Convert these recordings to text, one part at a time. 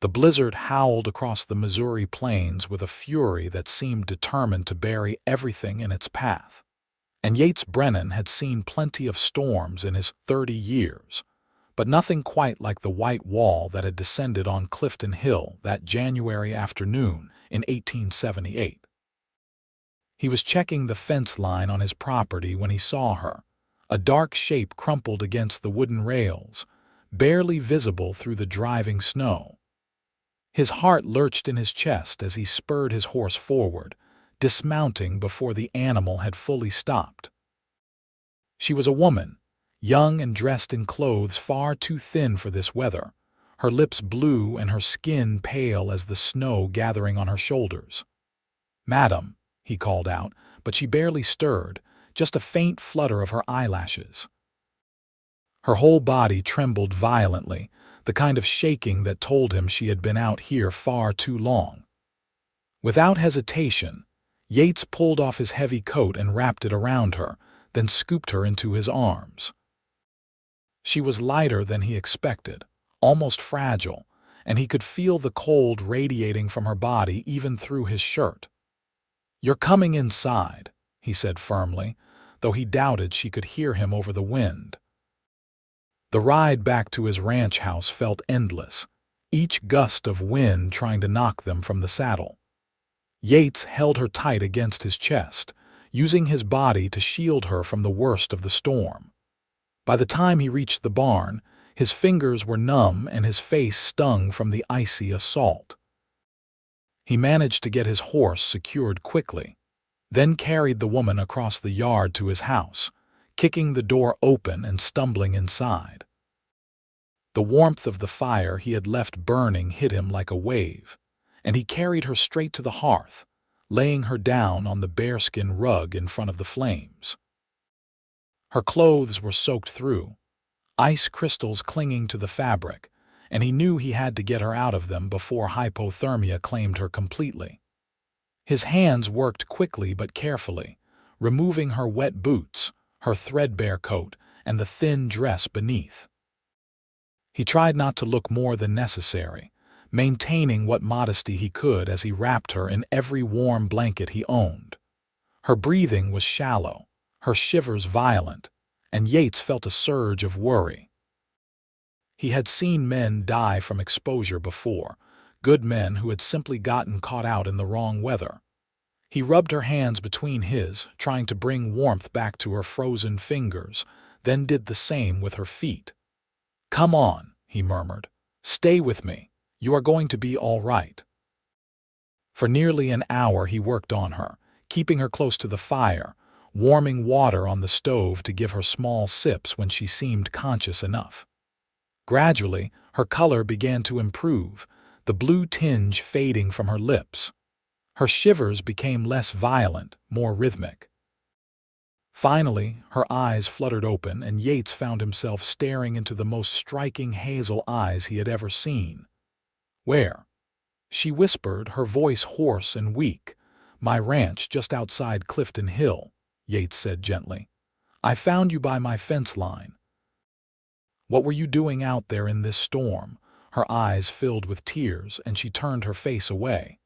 The blizzard howled across the Missouri plains with a fury that seemed determined to bury everything in its path. And Yates Brennan had seen plenty of storms in his 30 years, but nothing quite like the white wall that had descended on Clifton Hill that January afternoon in 1878. He was checking the fence line on his property when he saw her, a dark shape crumpled against the wooden rails, barely visible through the driving snow. His heart lurched in his chest as he spurred his horse forward, dismounting before the animal had fully stopped. She was a woman, young and dressed in clothes far too thin for this weather, her lips blue and her skin pale as the snow gathering on her shoulders. "Madam," he called out, but she barely stirred, just a faint flutter of her eyelashes. Her whole body trembled violently, the kind of shaking that told him she had been out here far too long. Without hesitation, Yates pulled off his heavy coat and wrapped it around her, then scooped her into his arms. She was lighter than he expected, almost fragile, and he could feel the cold radiating from her body even through his shirt. "You're coming inside," he said firmly, though he doubted she could hear him over the wind. The ride back to his ranch house felt endless, each gust of wind trying to knock them from the saddle. Yates held her tight against his chest, using his body to shield her from the worst of the storm. By the time he reached the barn, his fingers were numb and his face stung from the icy assault. He managed to get his horse secured quickly, then carried the woman across the yard to his house, kicking the door open and stumbling inside. The warmth of the fire he had left burning hit him like a wave, and he carried her straight to the hearth, laying her down on the bearskin rug in front of the flames. Her clothes were soaked through, ice crystals clinging to the fabric, and he knew he had to get her out of them before hypothermia claimed her completely. His hands worked quickly but carefully, removing her wet boots, her threadbare coat, and the thin dress beneath. He tried not to look more than necessary, maintaining what modesty he could as he wrapped her in every warm blanket he owned. Her breathing was shallow, her shivers violent, and Yates felt a surge of worry. He had seen men die from exposure before, good men who had simply gotten caught out in the wrong weather. He rubbed her hands between his, trying to bring warmth back to her frozen fingers, then did the same with her feet. "Come on," he murmured. "Stay with me. You are going to be all right." For nearly an hour he worked on her, keeping her close to the fire, warming water on the stove to give her small sips when she seemed conscious enough. Gradually, her color began to improve, the blue tinge fading from her lips. Her shivers became less violent, more rhythmic. Finally, her eyes fluttered open and Yates found himself staring into the most striking hazel eyes he had ever seen. "Where?" she whispered, her voice hoarse and weak. "My ranch just outside Clifton Hill," Yates said gently. "I found you by my fence line." "What were you doing out there in this storm?" Her eyes filled with tears and she turned her face away.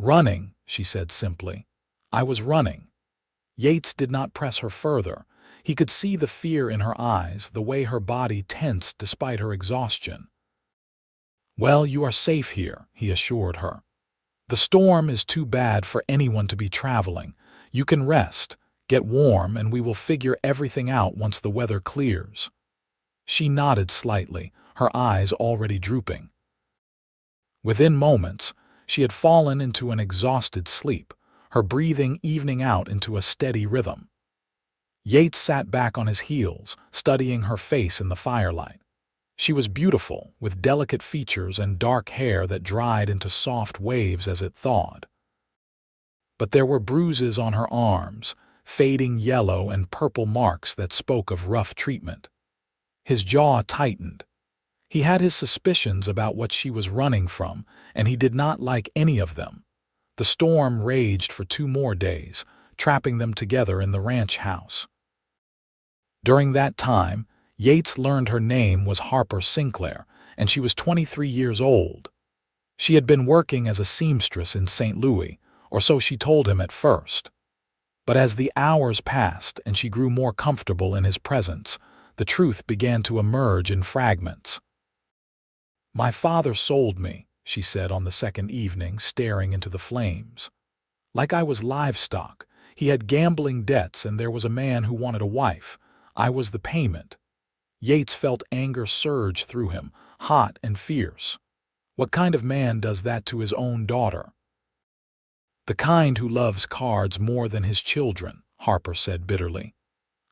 "Running," she said simply. "I was running." Yates did not press her further. He could see the fear in her eyes, the way her body tensed despite her exhaustion. "Well, you are safe here," he assured her. "The storm is too bad for anyone to be traveling. You can rest, get warm, and we will figure everything out once the weather clears." She nodded slightly, her eyes already drooping. Within moments, she had fallen into an exhausted sleep, her breathing evening out into a steady rhythm. Yates sat back on his heels, studying her face in the firelight. She was beautiful, with delicate features and dark hair that dried into soft waves as it thawed. But there were bruises on her arms, fading yellow and purple marks that spoke of rough treatment. His jaw tightened. He had his suspicions about what she was running from, and he did not like any of them. The storm raged for 2 more days, trapping them together in the ranch house. During that time, Yates learned her name was Harper Sinclair, and she was 23 years old. She had been working as a seamstress in St. Louis, or so she told him at first. But as the hours passed and she grew more comfortable in his presence, the truth began to emerge in fragments. "My father sold me," she said on the second evening, staring into the flames. "Like I was livestock. He had gambling debts and there was a man who wanted a wife. I was the payment." Yates felt anger surge through him, hot and fierce. What kind of man does that to his own daughter? "The kind who loves cards more than his children," Harper said bitterly.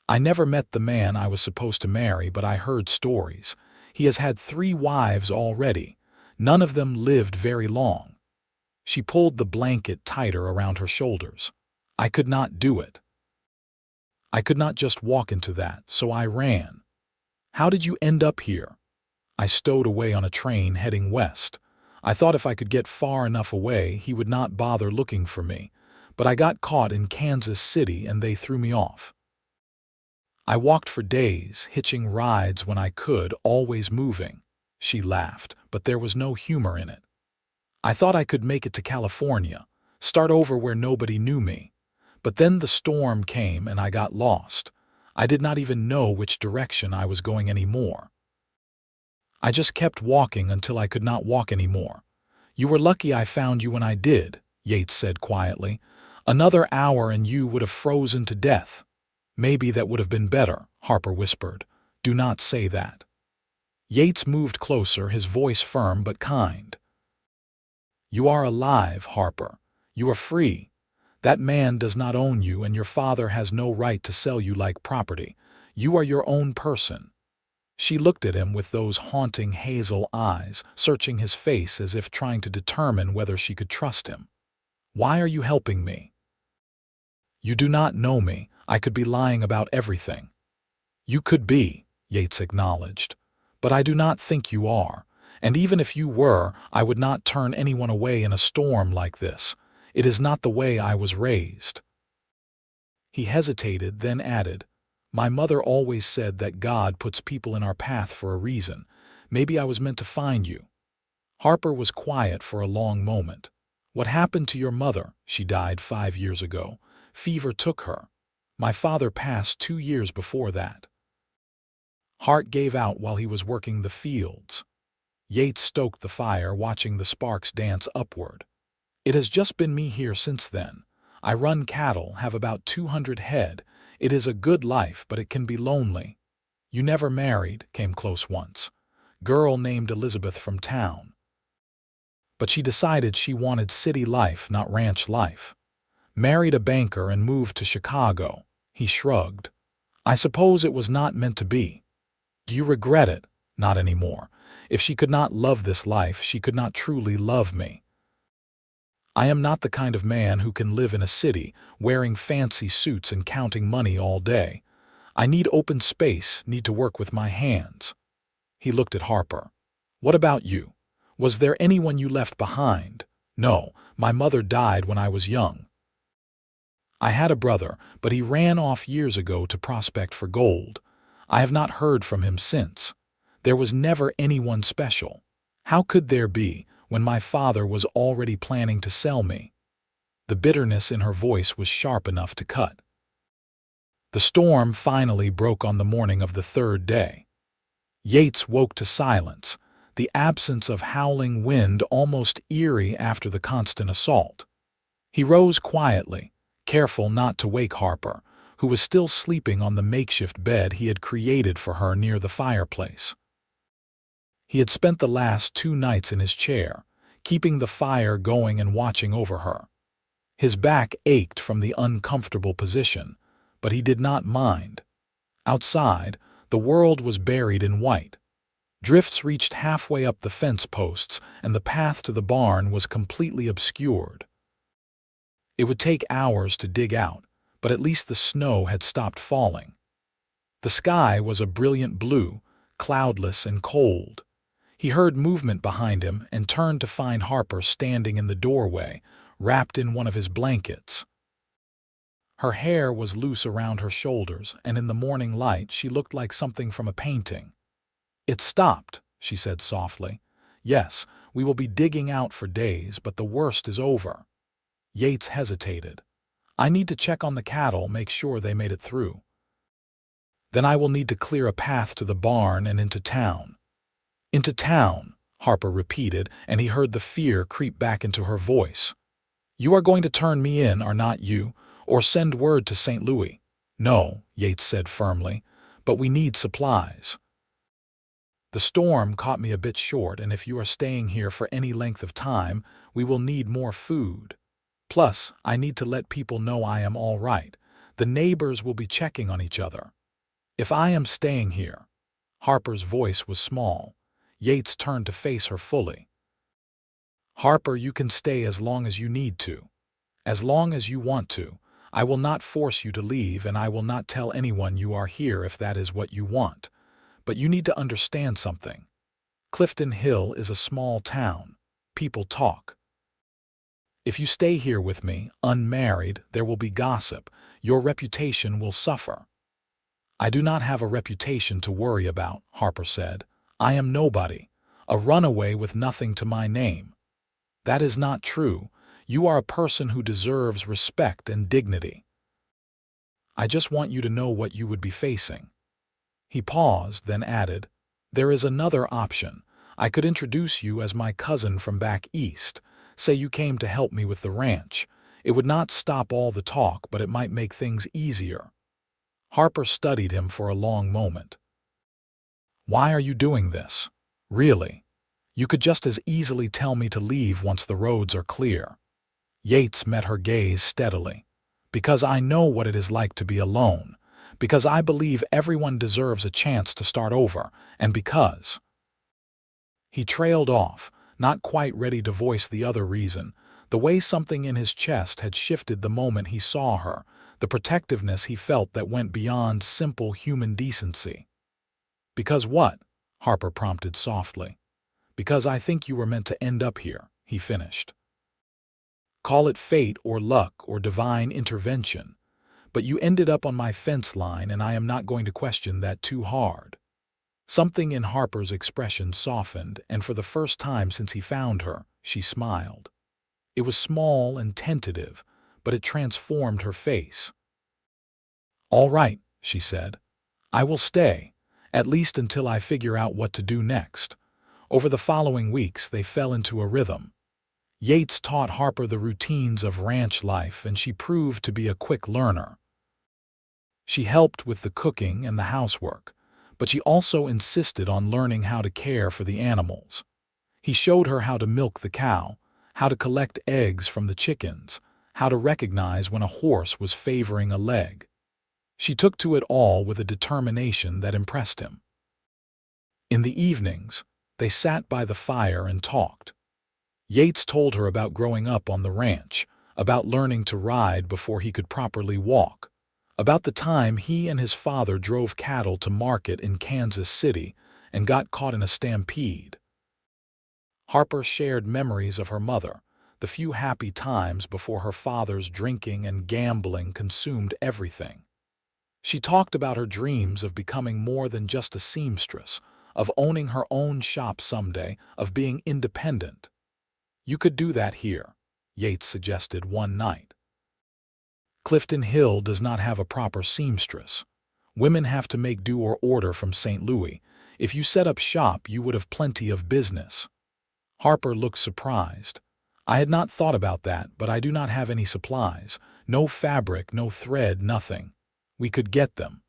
"I never met the man I was supposed to marry, but I heard stories. He has had 3 wives already. None of them lived very long." She pulled the blanket tighter around her shoulders. "I could not do it. I could not just walk into that, so I ran." "How did you end up here?" "I stowed away on a train heading west. I thought if I could get far enough away, he would not bother looking for me. But I got caught in Kansas City and they threw me off. I walked for days, hitching rides when I could, always moving." She laughed, but there was no humor in it. "I thought I could make it to California, start over where nobody knew me. But then the storm came and I got lost. I did not even know which direction I was going anymore. I just kept walking until I could not walk anymore. You were lucky I found you when I did," Yates said quietly. "Another hour and you would have frozen to death." "Maybe that would have been better," Harper whispered. "Do not say that." Yates moved closer, his voice firm but kind. "You are alive, Harper. You are free. That man does not own you and your father has no right to sell you like property. You are your own person." She looked at him with those haunting hazel eyes, searching his face as if trying to determine whether she could trust him. "Why are you helping me?" "You do not know me. I could be lying about everything." "You could be," Yates acknowledged. "But I do not think you are. And even if you were, I would not turn anyone away in a storm like this. It is not the way I was raised." He hesitated, then added, "My mother always said that God puts people in our path for a reason. Maybe I was meant to find you." Harper was quiet for a long moment. "What happened to your mother?" "She died 5 years ago. Fever took her. My father passed 2 years before that. Heart gave out while he was working the fields." Yates stoked the fire, watching the sparks dance upward. "It has just been me here since then. I run cattle, have about 200 head. It is a good life, but it can be lonely." "You never married," came close once. "Girl named Elizabeth from town." But she decided she wanted city life, not ranch life. "Married a banker and moved to Chicago." He shrugged. "I suppose it was not meant to be." "Do you regret it?" "Not anymore. If she could not love this life, she could not truly love me. I am not the kind of man who can live in a city, wearing fancy suits and counting money all day. I need open space, need to work with my hands." He looked at Harper. "What about you? Was there anyone you left behind?" "No, my mother died when I was young. I had a brother, but he ran off years ago to prospect for gold. I have not heard from him since. There was never anyone special. How could there be, when my father was already planning to sell me?" The bitterness in her voice was sharp enough to cut. The storm finally broke on the morning of the 3rd day. Yates woke to silence, the absence of howling wind almost eerie after the constant assault. He rose quietly, careful not to wake Harper, who was still sleeping on the makeshift bed he had created for her near the fireplace. He had spent the last 2 nights in his chair, keeping the fire going and watching over her. His back ached from the uncomfortable position, but he did not mind. Outside, the world was buried in white. Drifts reached halfway up the fence posts, and the path to the barn was completely obscured. It would take hours to dig out, but at least the snow had stopped falling. The sky was a brilliant blue, cloudless and cold. He heard movement behind him and turned to find Harper standing in the doorway, wrapped in one of his blankets. Her hair was loose around her shoulders, and in the morning light she looked like something from a painting. "It stopped," she said softly. "Yes, We will be digging out for days, but the worst is over." Yates hesitated. "I need to check on the cattle, make sure they made it through. Then I will need to clear a path to the barn and into town." "Into town," Harper repeated, and he heard the fear creep back into her voice. "You are going to turn me in, are not you, or send word to St. Louis?" "No," Yates said firmly, "but we need supplies. The storm caught me a bit short, and if you are staying here for any length of time, we will need more food. Plus, I need to let people know I am all right. The neighbors will be checking on each other. If I am staying here—" Harper's voice was small. Yates turned to face her fully. "Harper, you can stay as long as you need to. As long as you want to. I will not force you to leave, and I will not tell anyone you are here if that is what you want. But you need to understand something. Clifton Hill is a small town. People talk. If you stay here with me, unmarried, there will be gossip. Your reputation will suffer." "I do not have a reputation to worry about," Harper said. "I am nobody, a runaway with nothing to my name." "That is not true. You are a person who deserves respect and dignity. I just want you to know what you would be facing." He paused, then added, "There is another option. I could introduce you as my cousin from back east. Say you came to help me with the ranch. It would not stop all the talk, but it might make things easier." Harper studied him for a long moment. "Why are you doing this? Really? You could just as easily tell me to leave once the roads are clear." Yates met her gaze steadily. "Because I know what it is like to be alone. Because I believe everyone deserves a chance to start over, and because—" He trailed off, not quite ready to voice the other reason, the way something in his chest had shifted the moment he saw her, the protectiveness he felt that went beyond simple human decency. "Because what?" Harper prompted softly. "Because I think you were meant to end up here," he finished. "Call it fate or luck or divine intervention. But you ended up on my fence line, and I am not going to question that too hard." Something in Harper's expression softened, and for the first time since he found her, she smiled. It was small and tentative, but it transformed her face. "All right," she said. "I will stay, at least until I figure out what to do next." Over the following weeks, they fell into a rhythm. Yates taught Harper the routines of ranch life, and she proved to be a quick learner. She helped with the cooking and the housework, but she also insisted on learning how to care for the animals. He showed her how to milk the cow, how to collect eggs from the chickens, how to recognize when a horse was favoring a leg. She took to it all with a determination that impressed him. In the evenings, they sat by the fire and talked. Yates told her about growing up on the ranch, about learning to ride before he could properly walk, about the time he and his father drove cattle to market in Kansas City and got caught in a stampede. Harper shared memories of her mother, the few happy times before her father's drinking and gambling consumed everything. She talked about her dreams of becoming more than just a seamstress, of owning her own shop someday, of being independent. "You could do that here," Yates suggested one night. "Clifton Hill does not have a proper seamstress. Women have to make do or order from St. Louis. If you set up shop, you would have plenty of business." Harper looked surprised. "I had not thought about that, but I do not have any supplies. No fabric, no thread, nothing. We could get them.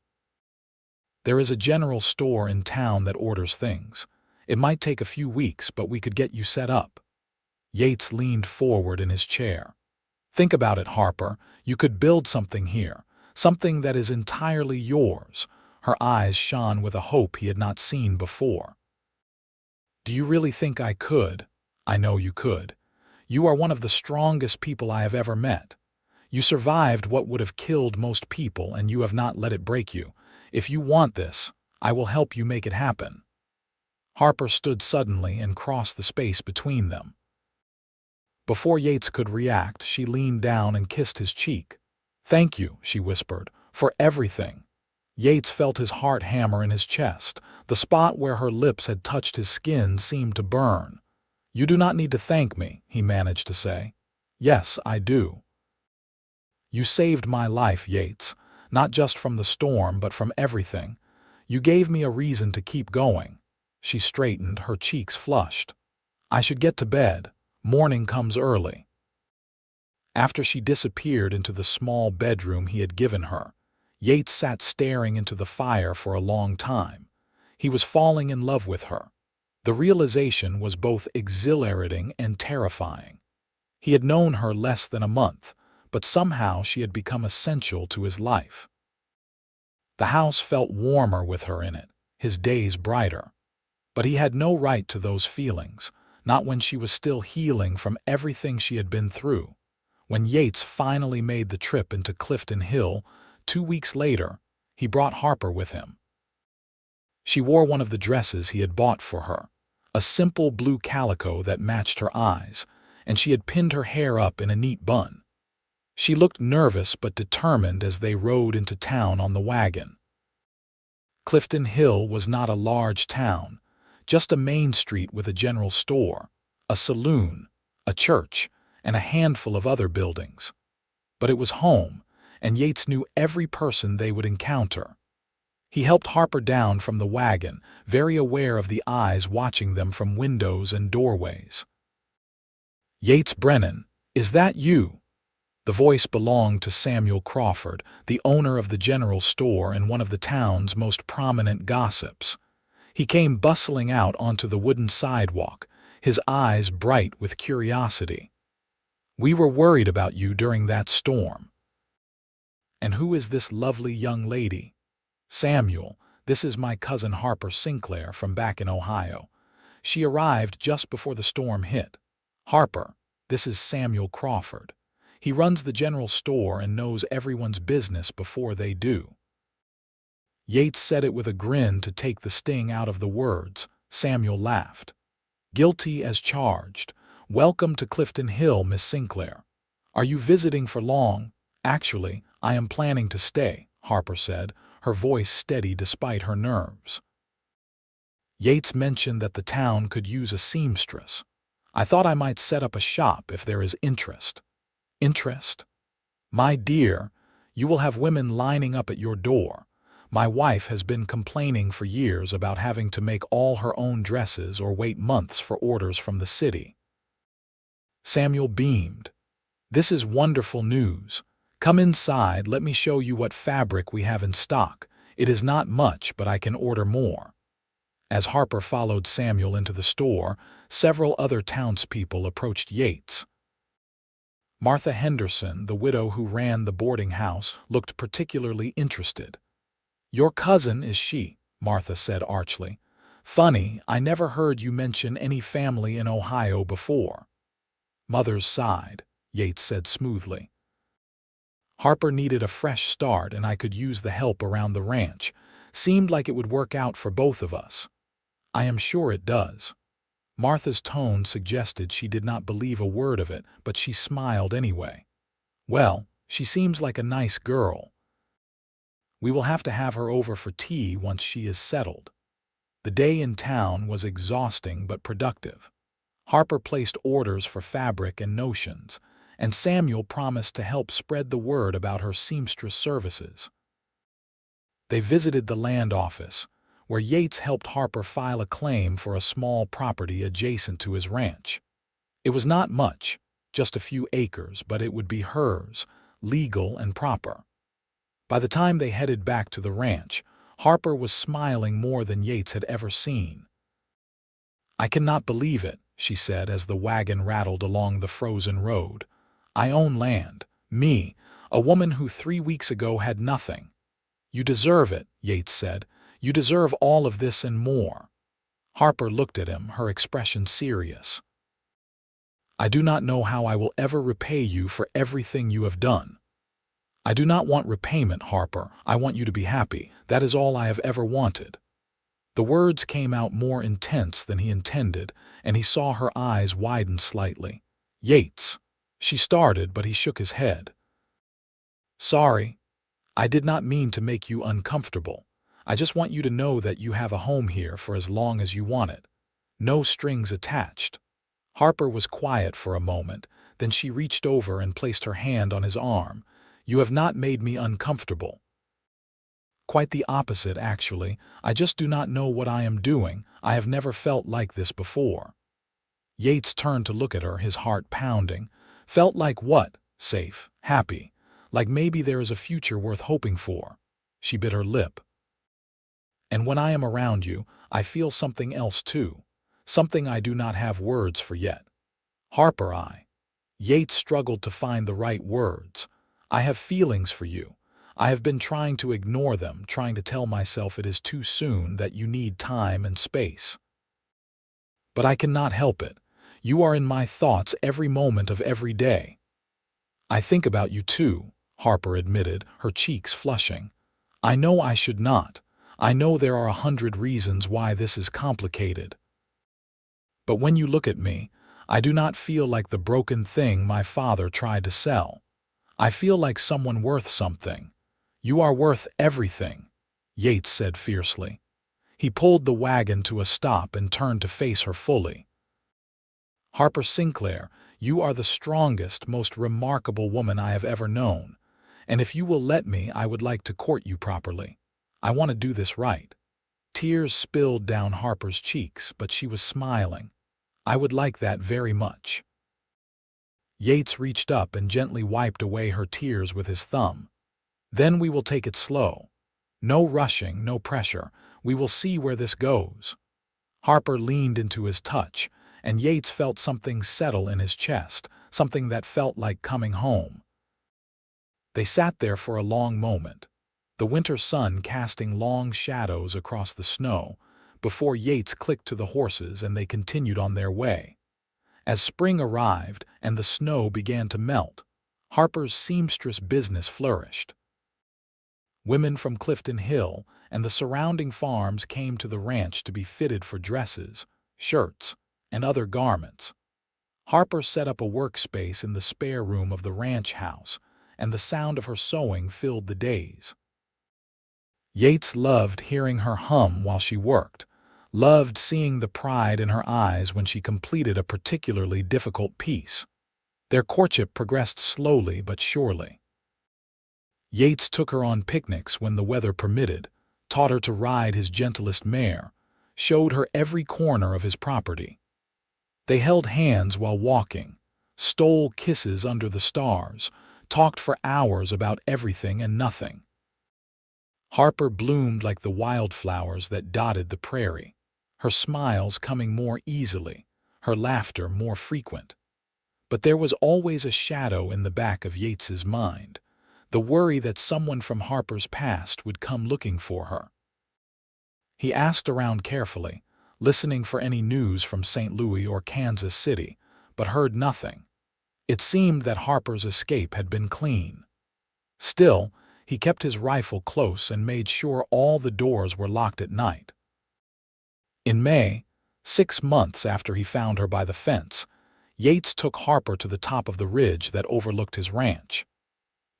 There is a general store in town that orders things. It might take a few weeks, but we could get you set up." Yates leaned forward in his chair. "Think about it, Harper. You could build something here, something that is entirely yours." Her eyes shone with a hope he had not seen before. "Do you really think I could?" "I know you could. You are one of the strongest people I have ever met. You survived what would have killed most people, and you have not let it break you. If you want this, I will help you make it happen." Harper stood suddenly and crossed the space between them. Before Yates could react, she leaned down and kissed his cheek. "Thank you," she whispered, "for everything." Yates felt his heart hammer in his chest. The spot where her lips had touched his skin seemed to burn. "You do not need to thank me," he managed to say. "Yes, I do. You saved my life, Yates, not just from the storm but from everything. You gave me a reason to keep going." She straightened, her cheeks flushed. "I should get to bed. Morning comes early." After she disappeared into the small bedroom he had given her, Yates sat staring into the fire for a long time. He was falling in love with her. The realization was both exhilarating and terrifying. He had known her less than a month, but somehow she had become essential to his life. The house felt warmer with her in it, his days brighter. But he had no right to those feelings, not when she was still healing from everything she had been through. When Yates finally made the trip into Clifton Hill, 2 weeks later, he brought Harper with him. She wore one of the dresses he had bought for her, a simple blue calico that matched her eyes, and she had pinned her hair up in a neat bun. She looked nervous but determined as they rode into town on the wagon. Clifton Hill was not a large town, just a main street with a general store, a saloon, a church, and a handful of other buildings. But it was home, and Yates knew every person they would encounter. He helped Harper down from the wagon, very aware of the eyes watching them from windows and doorways. "Yates Brennan, is that you?" The voice belonged to Samuel Crawford, the owner of the general store and one of the town's most prominent gossips. He came bustling out onto the wooden sidewalk, his eyes bright with curiosity. "We were worried about you during that storm." "And who is this lovely young lady?" "Samuel, this is my cousin Harper Sinclair from back in Ohio. She arrived just before the storm hit. Harper, this is Samuel Crawford. He runs the general store and knows everyone's business before they do." Yates said it with a grin to take the sting out of the words. Samuel laughed. "Guilty as charged. Welcome to Clifton Hill, Miss Sinclair. Are you visiting for long?" "Actually, I am planning to stay," Harper said, her voice steady despite her nerves. Yates mentioned that the town could use a seamstress. "I thought I might set up a shop if there is interest." "Interest? My dear, you will have women lining up at your door. My wife has been complaining for years about having to make all her own dresses or wait months for orders from the city." Samuel beamed. "This is wonderful news. Come inside, let me show you what fabric we have in stock. It is not much, but I can order more." As Harper followed Samuel into the store, several other townspeople approached Yates. Martha Henderson, the widow who ran the boarding house, looked particularly interested. "Your cousin, is she?" Martha said archly. "Funny, I never heard you mention any family in Ohio before." "Mother's side," Yates said smoothly. "Harper needed a fresh start and I could use the help around the ranch. Seemed like it would work out for both of us." "I am sure it does." Martha's tone suggested she did not believe a word of it, but she smiled anyway. "Well, she seems like a nice girl. We will have to have her over for tea once she is settled." The day in town was exhausting but productive. Harper placed orders for fabric and notions, and Samuel promised to help spread the word about her seamstress services. They visited the land office, where Yates helped Harper file a claim for a small property adjacent to his ranch. It was not much, just a few acres, but it would be hers, legal and proper. By the time they headed back to the ranch, Harper was smiling more than Yates had ever seen. "I cannot believe it," she said as the wagon rattled along the frozen road. "I own land. Me, a woman who 3 weeks ago had nothing." "You deserve it," Yates said. "You deserve all of this and more." Harper looked at him, her expression serious. "I do not know how I will ever repay you for everything you have done." "I do not want repayment, Harper. I want you to be happy. That is all I have ever wanted." The words came out more intense than he intended, and he saw her eyes widen slightly. "Yates," she started, but he shook his head. "Sorry. I did not mean to make you uncomfortable. I just want you to know that you have a home here for as long as you want it. No strings attached." Harper was quiet for a moment, then she reached over and placed her hand on his arm. "You have not made me uncomfortable." "Quite the opposite, actually. I just do not know what I am doing. I have never felt like this before." Yates turned to look at her, his heart pounding. "Felt like what? Safe, happy. Like maybe there is a future worth hoping for." She bit her lip. "And when I am around you, I feel something else too. Something I do not have words for yet." "Harper, Yates struggled to find the right words. "I have feelings for you. I have been trying to ignore them, trying to tell myself it is too soon, that you need time and space. But I cannot help it. You are in my thoughts every moment of every day." "I think about you too," Harper admitted, her cheeks flushing. "I know I should not. I know there are 100 reasons why this is complicated. But when you look at me, I do not feel like the broken thing my father tried to sell. I feel like someone worth something. You are worth everything," Yates said fiercely. He pulled the wagon to a stop and turned to face her fully. "Harper Sinclair, you are the strongest, most remarkable woman I have ever known. And if you will let me, I would like to court you properly. I want to do this right." Tears spilled down Harper's cheeks, but she was smiling. "I would like that very much." Yates reached up and gently wiped away her tears with his thumb. "Then we will take it slow. No rushing, no pressure. We will see where this goes." Harper leaned into his touch, and Yates felt something settle in his chest, something that felt like coming home. They sat there for a long moment, the winter sun casting long shadows across the snow, before Yates clicked to the horses and they continued on their way. As spring arrived and the snow began to melt, Harper's seamstress business flourished. Women from Clifton Hill and the surrounding farms came to the ranch to be fitted for dresses, shirts, and other garments. Harper set up a workspace in the spare room of the ranch house, and the sound of her sewing filled the days. Yates loved hearing her hum while she worked, loved seeing the pride in her eyes when she completed a particularly difficult piece. Their courtship progressed slowly but surely. Yates took her on picnics when the weather permitted, taught her to ride his gentlest mare, showed her every corner of his property. They held hands while walking, stole kisses under the stars, talked for hours about everything and nothing. Harper bloomed like the wildflowers that dotted the prairie, her smiles coming more easily, her laughter more frequent. But there was always a shadow in the back of Yates's mind, the worry that someone from Harper's past would come looking for her. He asked around carefully, listening for any news from St. Louis or Kansas City, but heard nothing. It seemed that Harper's escape had been clean. Still, he kept his rifle close and made sure all the doors were locked at night. In May, 6 months after he found her by the fence, Yates took Harper to the top of the ridge that overlooked his ranch.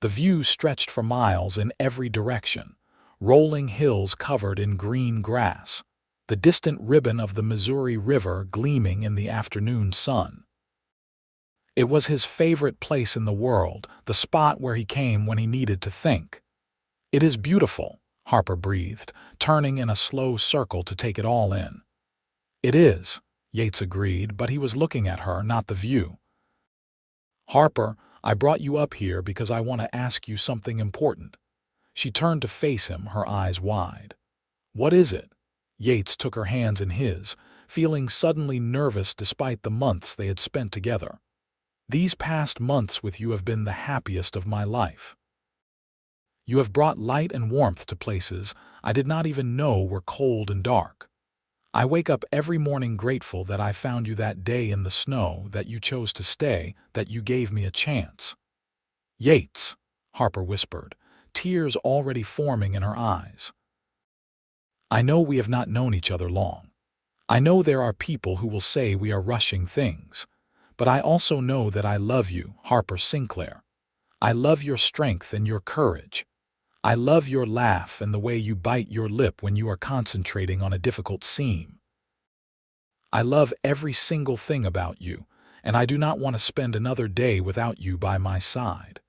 The view stretched for miles in every direction, rolling hills covered in green grass, the distant ribbon of the Missouri River gleaming in the afternoon sun. It was his favorite place in the world, the spot where he came when he needed to think. "It is beautiful," Harper breathed, turning in a slow circle to take it all in. "It is," Yates agreed, but he was looking at her, not the view. "Harper, I brought you up here because I want to ask you something important." She turned to face him, her eyes wide. "What is it?" Yates took her hands in his, feeling suddenly nervous despite the months they had spent together. "These past months with you have been the happiest of my life. You have brought light and warmth to places I did not even know were cold and dark. I wake up every morning grateful that I found you that day in the snow, that you chose to stay, that you gave me a chance." "Yates," Harper whispered, tears already forming in her eyes. "I know we have not known each other long. I know there are people who will say we are rushing things. But I also know that I love you, Harper Sinclair. I love your strength and your courage. I love your laugh and the way you bite your lip when you are concentrating on a difficult scene. I love every single thing about you, and I do not want to spend another day without you by my side."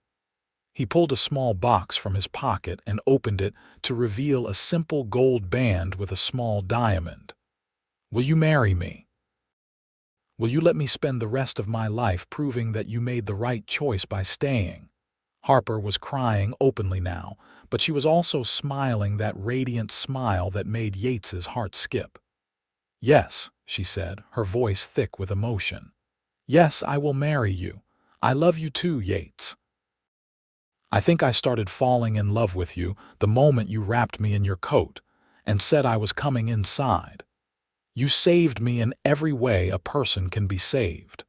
He pulled a small box from his pocket and opened it to reveal a simple gold band with a small diamond. "Will you marry me? Will you let me spend the rest of my life proving that you made the right choice by staying?" Harper was crying openly now, but she was also smiling that radiant smile that made Yates's heart skip. "Yes," she said, her voice thick with emotion. "Yes, I will marry you. I love you too, Yates. I think I started falling in love with you the moment you wrapped me in your coat and said I was coming inside. You saved me in every way a person can be saved."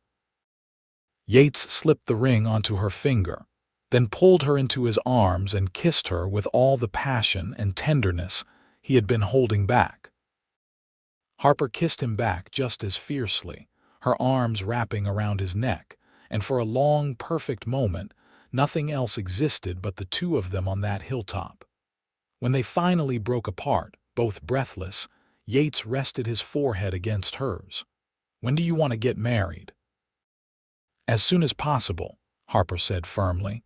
Yates slipped the ring onto her finger, then pulled her into his arms and kissed her with all the passion and tenderness he had been holding back. Harper kissed him back just as fiercely, her arms wrapping around his neck, and for a long, perfect moment, nothing else existed but the two of them on that hilltop. When they finally broke apart, both breathless, Yates rested his forehead against hers. "When do you want to get married?" "As soon as possible," Harper said firmly.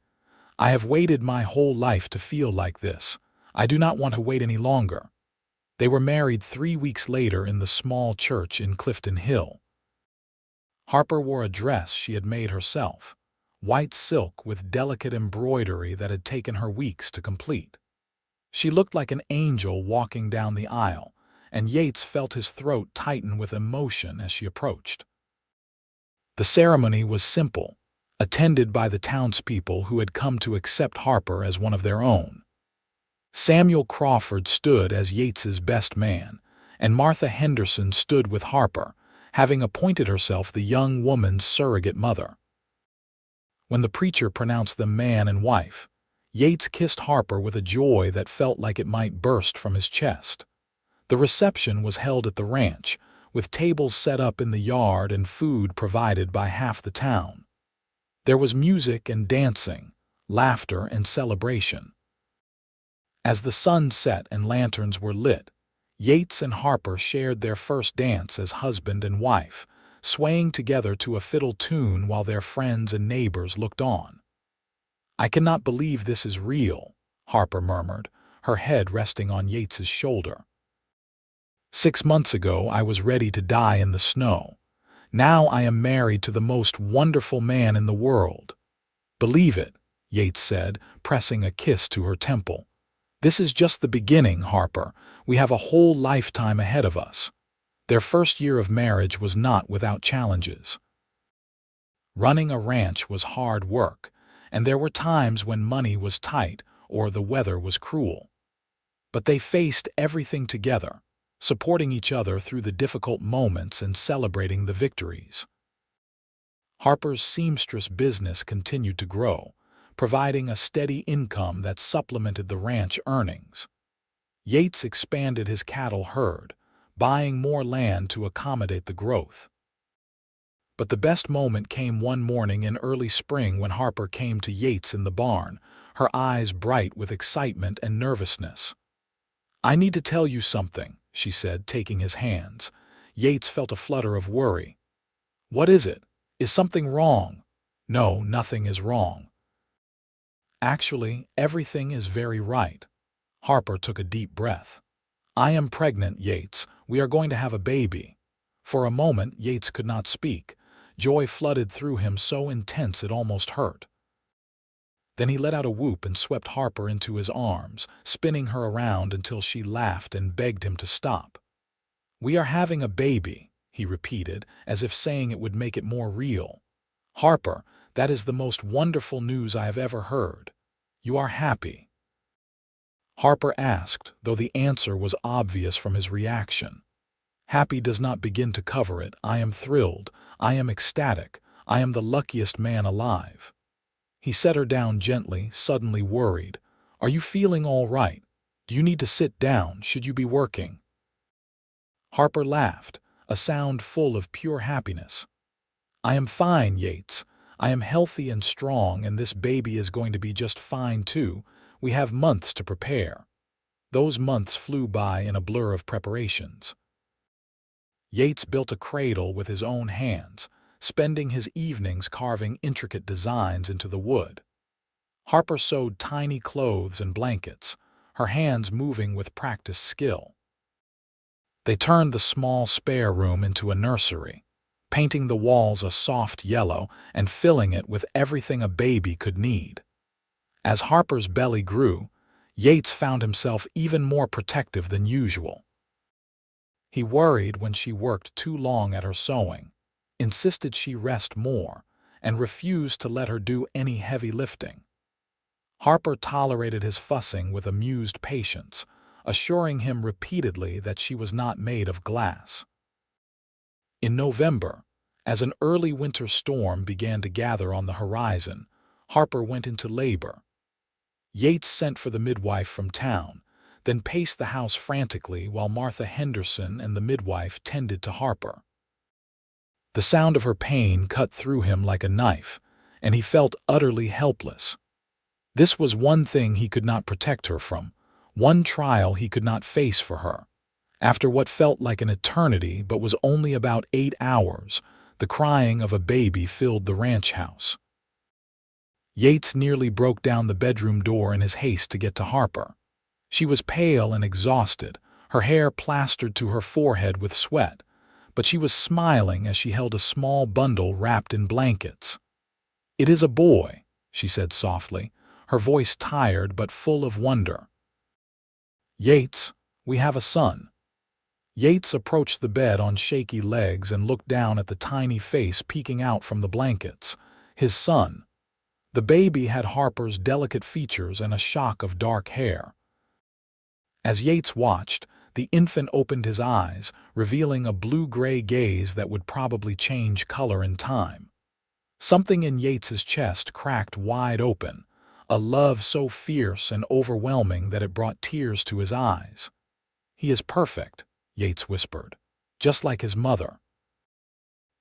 "I have waited my whole life to feel like this. I do not want to wait any longer." They were married 3 weeks later in the small church in Clifton Hill. Harper wore a dress she had made herself, white silk with delicate embroidery that had taken her weeks to complete. She looked like an angel walking down the aisle, and Yates felt his throat tighten with emotion as she approached. The ceremony was simple, attended by the townspeople who had come to accept Harper as one of their own. Samuel Crawford stood as Yates's best man, and Martha Henderson stood with Harper, having appointed herself the young woman's surrogate mother. When the preacher pronounced them man and wife, Yates kissed Harper with a joy that felt like it might burst from his chest. The reception was held at the ranch, with tables set up in the yard and food provided by half the town. There was music and dancing, laughter and celebration. As the sun set and lanterns were lit, Yates and Harper shared their first dance as husband and wife, swaying together to a fiddle tune while their friends and neighbors looked on. "I cannot believe this is real," Harper murmured, her head resting on Yates's shoulder. "6 months ago I was ready to die in the snow. Now I am married to the most wonderful man in the world." "Believe it," Yates said, pressing a kiss to her temple. "This is just the beginning, Harper. We have a whole lifetime ahead of us." Their first year of marriage was not without challenges. Running a ranch was hard work, and there were times when money was tight or the weather was cruel. But they faced everything together, supporting each other through the difficult moments and celebrating the victories. Harper's seamstress business continued to grow, providing a steady income that supplemented the ranch earnings. Yates expanded his cattle herd, buying more land to accommodate the growth. But the best moment came one morning in early spring when Harper came to Yates in the barn, her eyes bright with excitement and nervousness. "I need to tell you something," she said, taking his hands. Yates felt a flutter of worry. "What is it? Is something wrong?" "No, nothing is wrong. Actually, everything is very right." Harper took a deep breath. "I am pregnant, Yates. We are going to have a baby." For a moment, Yates could not speak. Joy flooded through him so intense it almost hurt. Then he let out a whoop and swept Harper into his arms, spinning her around until she laughed and begged him to stop. "We are having a baby," he repeated, as if saying it would make it more real. "Harper, that is the most wonderful news I have ever heard. You are happy?" Harper asked, though the answer was obvious from his reaction. "Happy does not begin to cover it. I am thrilled. I am ecstatic. I am the luckiest man alive." He set her down gently, suddenly worried. "Are you feeling all right? Do you need to sit down? Should you be working?" Harper laughed, a sound full of pure happiness. "I am fine, Yates. I am healthy and strong, and this baby is going to be just fine too. We have months to prepare." Those months flew by in a blur of preparations. Yates built a cradle with his own hands, spending his evenings carving intricate designs into the wood. Harper sewed tiny clothes and blankets, her hands moving with practiced skill. They turned the small spare room into a nursery, painting the walls a soft yellow and filling it with everything a baby could need. As Harper's belly grew, Yates found himself even more protective than usual. He worried when she worked too long at her sewing, insisted she rest more, and refused to let her do any heavy lifting. Harper tolerated his fussing with amused patience, assuring him repeatedly that she was not made of glass. In November, as an early winter storm began to gather on the horizon, Harper went into labor. Yates sent for the midwife from town, then paced the house frantically while Martha Henderson and the midwife tended to Harper. The sound of her pain cut through him like a knife, and he felt utterly helpless. This was one thing he could not protect her from, one trial he could not face for her. After what felt like an eternity but was only about 8 hours, the crying of a baby filled the ranch house. Yates nearly broke down the bedroom door in his haste to get to Harper. She was pale and exhausted, her hair plastered to her forehead with sweat, but she was smiling as she held a small bundle wrapped in blankets. "It is a boy," she said softly, her voice tired but full of wonder. "Yates, we have a son." Yates approached the bed on shaky legs and looked down at the tiny face peeking out from the blankets. His son. The baby had Harper's delicate features and a shock of dark hair. As Yates watched, the infant opened his eyes, revealing a blue-gray gaze that would probably change color in time. Something in Yates's chest cracked wide open, a love so fierce and overwhelming that it brought tears to his eyes. "He is perfect," Yates whispered, "just like his mother."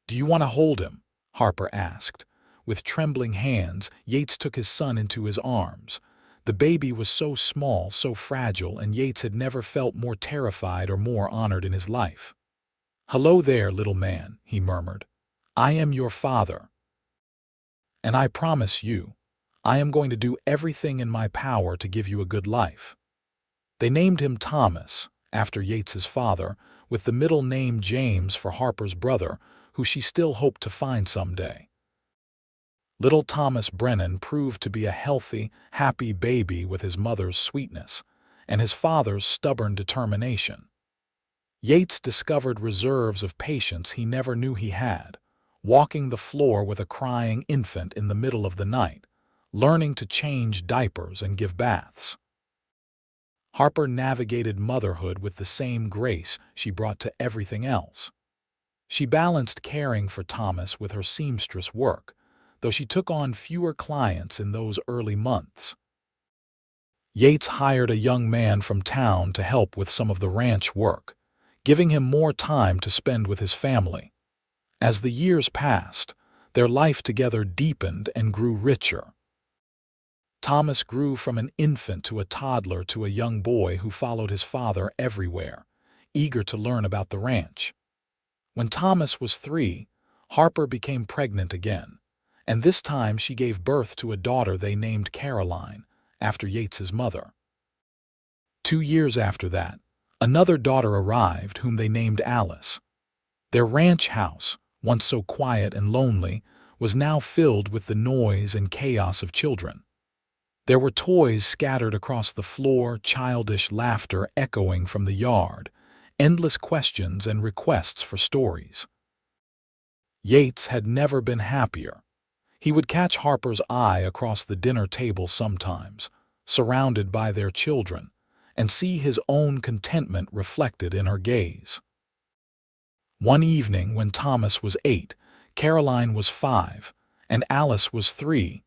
"Do you want to hold him?" Harper asked. With trembling hands, Yates took his son into his arms. The baby was so small, so fragile, and Yates had never felt more terrified or more honored in his life. "Hello there, little man," he murmured. "I am your father. And I promise you, I am going to do everything in my power to give you a good life." They named him Thomas, after Yates's father, with the middle name James for Harper's brother, who she still hoped to find someday. Little Thomas Brennan proved to be a healthy, happy baby with his mother's sweetness and his father's stubborn determination. Yates discovered reserves of patience he never knew he had, walking the floor with a crying infant in the middle of the night, learning to change diapers and give baths. Harper navigated motherhood with the same grace she brought to everything else. She balanced caring for Thomas with her seamstress work, though she took on fewer clients in those early months. Yates hired a young man from town to help with some of the ranch work, giving him more time to spend with his family. As the years passed, their life together deepened and grew richer. Thomas grew from an infant to a toddler to a young boy who followed his father everywhere, eager to learn about the ranch. When Thomas was 3, Harper became pregnant again, and this time she gave birth to a daughter they named Caroline, after Yates's mother. 2 years after that, another daughter arrived whom they named Alice. Their ranch house, once so quiet and lonely, was now filled with the noise and chaos of children. There were toys scattered across the floor, childish laughter echoing from the yard, endless questions and requests for stories. Yates had never been happier. He would catch Harper's eye across the dinner table sometimes, surrounded by their children, and see his own contentment reflected in her gaze. One evening when Thomas was 8, Caroline was 5, and Alice was 3,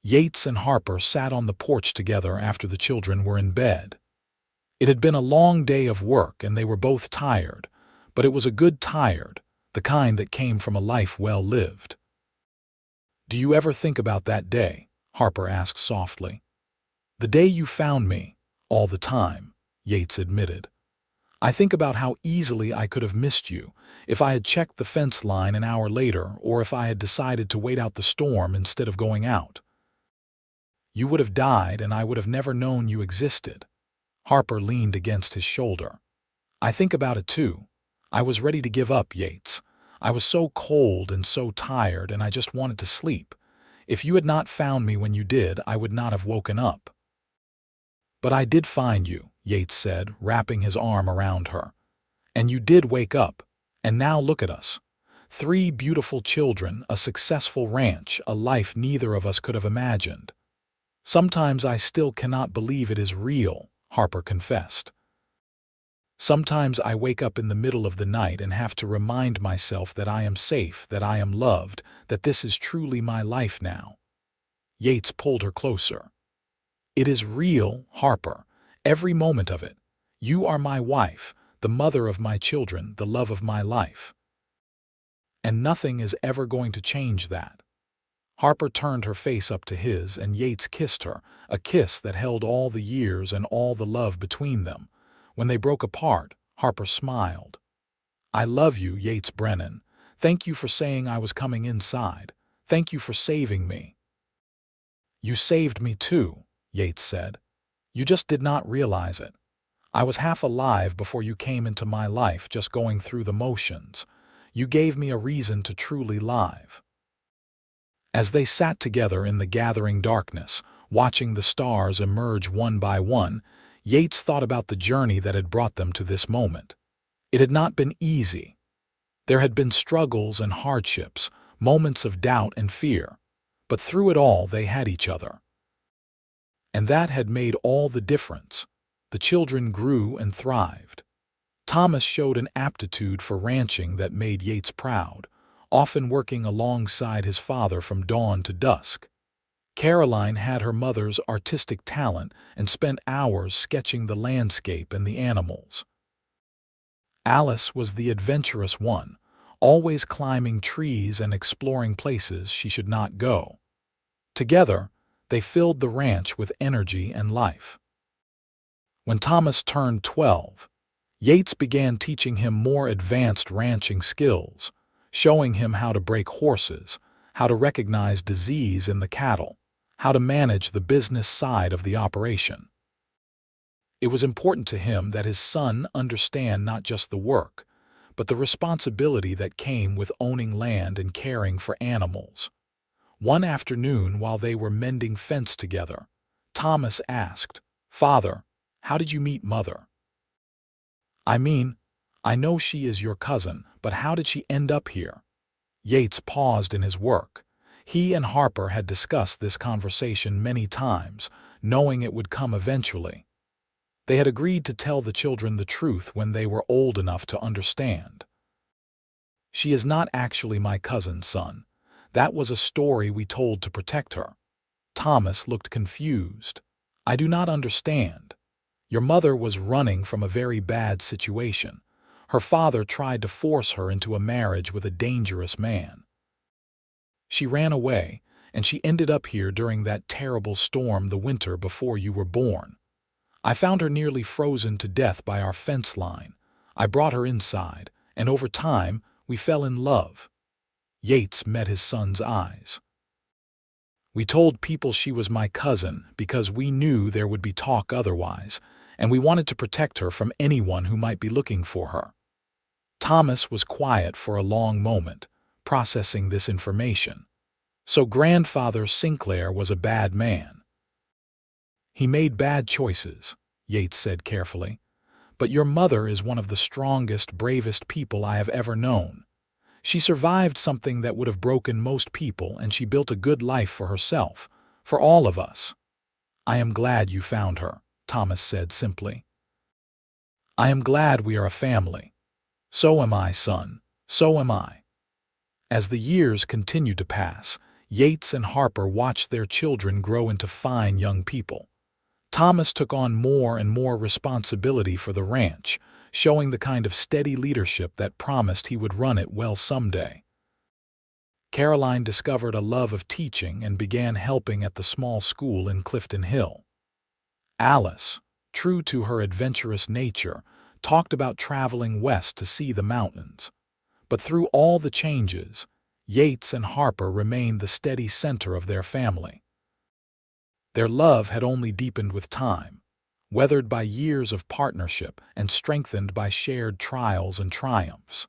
Yates and Harper sat on the porch together after the children were in bed. It had been a long day of work and they were both tired, but it was a good tired, the kind that came from a life well lived. "Do you ever think about that day?" Harper asked softly. "The day you found me, all the time," Yates admitted. I think about how easily I could have missed you if I had checked the fence line an hour later or if I had decided to wait out the storm instead of going out. You would have died and I would have never known you existed. Harper leaned against his shoulder. I think about it too. I was ready to give up, Yates. I was so cold and so tired and I just wanted to sleep. If you had not found me when you did, I would not have woken up. But I did find you, Yates said, wrapping his arm around her. And you did wake up. And now look at us. 3 beautiful children, a successful ranch, a life neither of us could have imagined. Sometimes I still cannot believe it is real, Harper confessed. Sometimes I wake up in the middle of the night and have to remind myself that I am safe, that I am loved, that this is truly my life now. Yates pulled her closer. It is real, Harper, every moment of it. You are my wife, the mother of my children, the love of my life. And nothing is ever going to change that. Harper turned her face up to his and Yates kissed her, a kiss that held all the years and all the love between them. When they broke apart, Harper smiled. I love you, Yates Brennan. Thank you for saying I was coming inside. Thank you for saving me. You saved me too, Yates said. You just did not realize it. I was half alive before you came into my life, just going through the motions. You gave me a reason to truly live. As they sat together in the gathering darkness, watching the stars emerge one by one, Yates thought about the journey that had brought them to this moment. It had not been easy. There had been struggles and hardships, moments of doubt and fear, but through it all they had each other. And that had made all the difference. The children grew and thrived. Thomas showed an aptitude for ranching that made Yates proud, often working alongside his father from dawn to dusk. Caroline had her mother's artistic talent and spent hours sketching the landscape and the animals. Alice was the adventurous one, always climbing trees and exploring places she should not go. Together, they filled the ranch with energy and life. When Thomas turned 12, Yates began teaching him more advanced ranching skills, showing him how to break horses, how to recognize disease in the cattle, how to manage the business side of the operation. It was important to him that his son understand not just the work, but the responsibility that came with owning land and caring for animals. One afternoon, while they were mending fence together, Thomas asked, "Father, how did you meet Mother?" "I mean, I know she is your cousin, but how did she end up here?" Yates paused in his work. He and Harper had discussed this conversation many times, knowing it would come eventually. They had agreed to tell the children the truth when they were old enough to understand. "She is not actually my cousin, son. That was a story we told to protect her." Thomas looked confused. "I do not understand. Your mother was running from a very bad situation. Her father tried to force her into a marriage with a dangerous man. She ran away, and she ended up here during that terrible storm the winter before you were born. I found her nearly frozen to death by our fence line. I brought her inside, and over time, we fell in love." Yates met his son's eyes. "We told people she was my cousin because we knew there would be talk otherwise, and we wanted to protect her from anyone who might be looking for her." Thomas was quiet for a long moment, processing this information. So Grandfather Sinclair was a bad man. "He made bad choices," Yates said carefully. "But your mother is one of the strongest, bravest people I have ever known. She survived something that would have broken most people, and she built a good life for herself, for all of us." "I am glad you found her," Thomas said simply. "I am glad we are a family." "So am I, son. So am I." As the years continued to pass, Yates and Harper watched their children grow into fine young people. Thomas took on more and more responsibility for the ranch, showing the kind of steady leadership that promised he would run it well someday. Caroline discovered a love of teaching and began helping at the small school in Clifton Hill. Alice, true to her adventurous nature, talked about traveling west to see the mountains. But through all the changes, Yates and Harper remained the steady center of their family. Their love had only deepened with time, weathered by years of partnership and strengthened by shared trials and triumphs.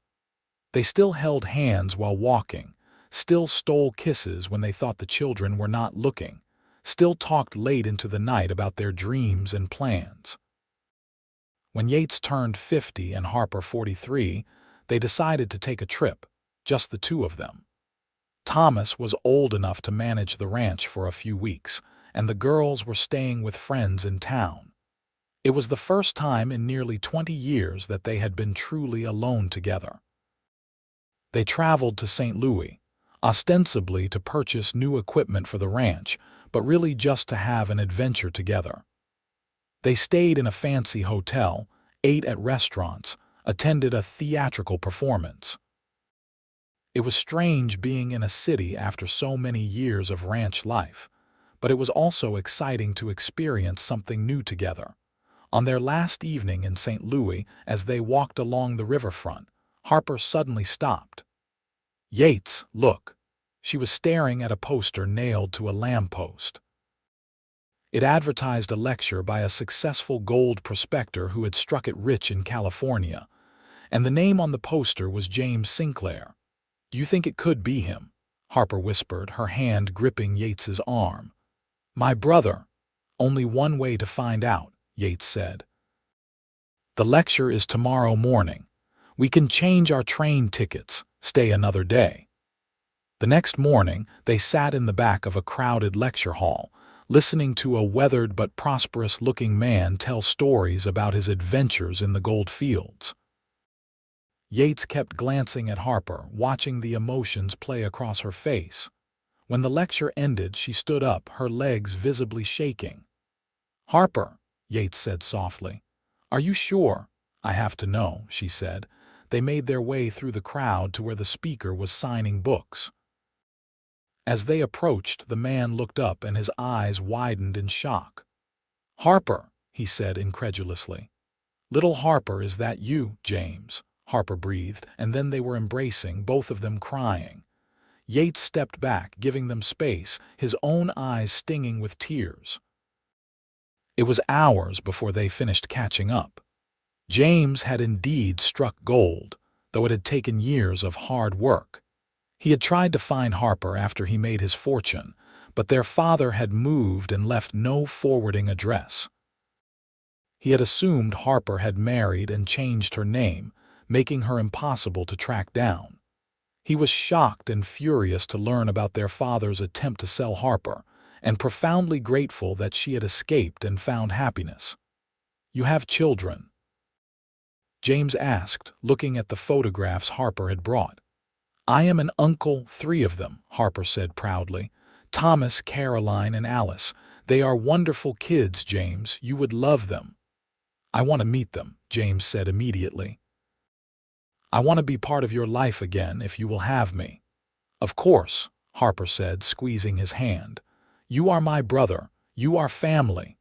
They still held hands while walking, still stole kisses when they thought the children were not looking, still talked late into the night about their dreams and plans. When Yates turned 50 and Harper 43, they decided to take a trip, just the two of them. Thomas was old enough to manage the ranch for a few weeks, and the girls were staying with friends in town. It was the first time in nearly 20 years that they had been truly alone together. They traveled to St. Louis, ostensibly to purchase new equipment for the ranch, but really just to have an adventure together. They stayed in a fancy hotel, ate at restaurants, attended a theatrical performance. It was strange being in a city after so many years of ranch life, but it was also exciting to experience something new together. On their last evening in St. Louis, as they walked along the riverfront, Harper suddenly stopped. "Yates, look." She was staring at a poster nailed to a lamppost. It advertised a lecture by a successful gold prospector who had struck it rich in California, and the name on the poster was James Sinclair. "Do you think it could be him?" Harper whispered, her hand gripping Yates's arm. "My brother." "Only one way to find out," Yates said. "The lecture is tomorrow morning. We can change our train tickets, stay another day." The next morning, they sat in the back of a crowded lecture hall, listening to a weathered but prosperous-looking man tell stories about his adventures in the gold fields. Yates kept glancing at Harper, watching the emotions play across her face. When the lecture ended, she stood up, her legs visibly shaking. "Harper," Yates said softly. "Are you sure?" "I have to know," she said. They made their way through the crowd to where the speaker was signing books. As they approached, the man looked up and his eyes widened in shock. "Harper," he said incredulously. "Little Harper, is that you, James?" Harper breathed, and then they were embracing, both of them crying. Yates stepped back, giving them space, his own eyes stinging with tears. It was hours before they finished catching up. James had indeed struck gold, though it had taken years of hard work. He had tried to find Harper after he made his fortune, but their father had moved and left no forwarding address. He had assumed Harper had married and changed her name, making her impossible to track down. He was shocked and furious to learn about their father's attempt to sell Harper, and profoundly grateful that she had escaped and found happiness. "You have children?" James asked, looking at the photographs Harper had brought. "I am an uncle, 3 of them," Harper said proudly. "Thomas, Caroline, and Alice. They are wonderful kids, James. You would love them." "I want to meet them," James said immediately. "I want to be part of your life again if you will have me." "Of course," Harper said, squeezing his hand. "You are my brother. You are family."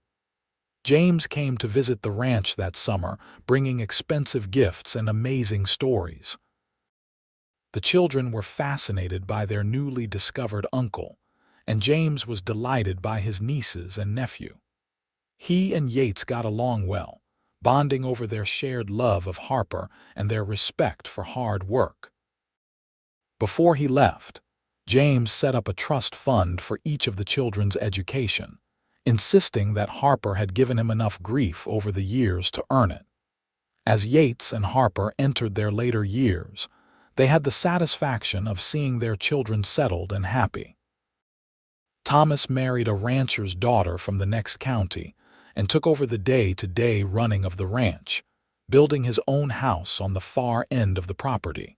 James came to visit the ranch that summer, bringing expensive gifts and amazing stories. The children were fascinated by their newly discovered uncle, and James was delighted by his nieces and nephew. He and Yates got along well, bonding over their shared love of Harper and their respect for hard work. Before he left, James set up a trust fund for each of the children's education, insisting that Harper had given him enough grief over the years to earn it. As Yates and Harper entered their later years, they had the satisfaction of seeing their children settled and happy. Thomas married a rancher's daughter from the next county and took over the day-to-day running of the ranch, building his own house on the far end of the property.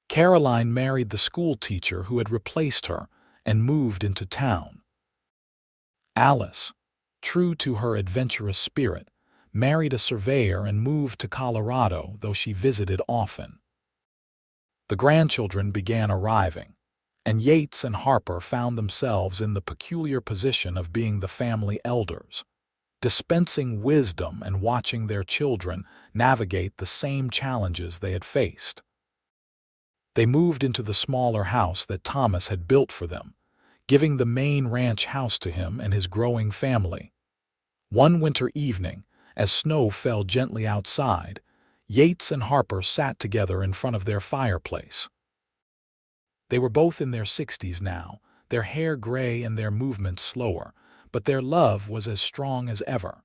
Caroline married the school teacher who had replaced her and moved into town. Alice, true to her adventurous spirit, married a surveyor and moved to Colorado, though she visited often. The grandchildren began arriving, and Yates and Harper found themselves in the peculiar position of being the family elders. dispensing wisdom and watching their children navigate the same challenges they had faced. They moved into the smaller house that Thomas had built for them, giving the main ranch house to him and his growing family. One winter evening, as snow fell gently outside, Yates and Harper sat together in front of their fireplace. They were both in their 60s now, their hair gray and their movements slower, but their love was as strong as ever.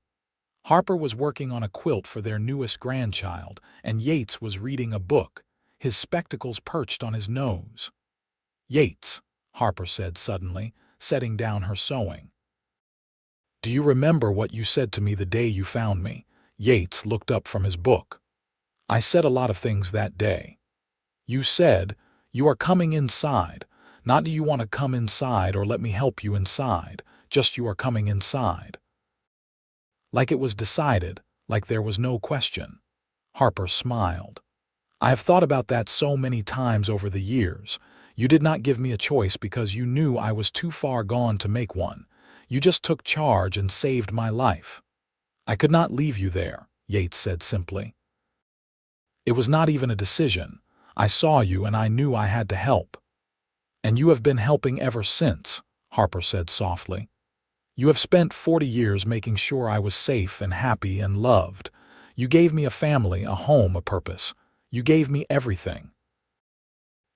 Harper was working on a quilt for their newest grandchild, and Yates was reading a book, his spectacles perched on his nose. "Yates," Harper said suddenly, setting down her sewing. "Do you remember what you said to me the day you found me?" Yates looked up from his book. "I said a lot of things that day. You said, 'You are coming inside,' not 'Do you want to come inside or let me help you inside,' just 'You are coming inside.' Like it was decided, like there was no question." Harper smiled. "I have thought about that so many times over the years. You did not give me a choice because you knew I was too far gone to make one. You just took charge and saved my life." "I could not leave you there," Yates said simply. "It was not even a decision. I saw you and I knew I had to help." "And you have been helping ever since," Harper said softly. "You have spent 40 years making sure I was safe and happy and loved. You gave me a family, a home, a purpose. You gave me everything."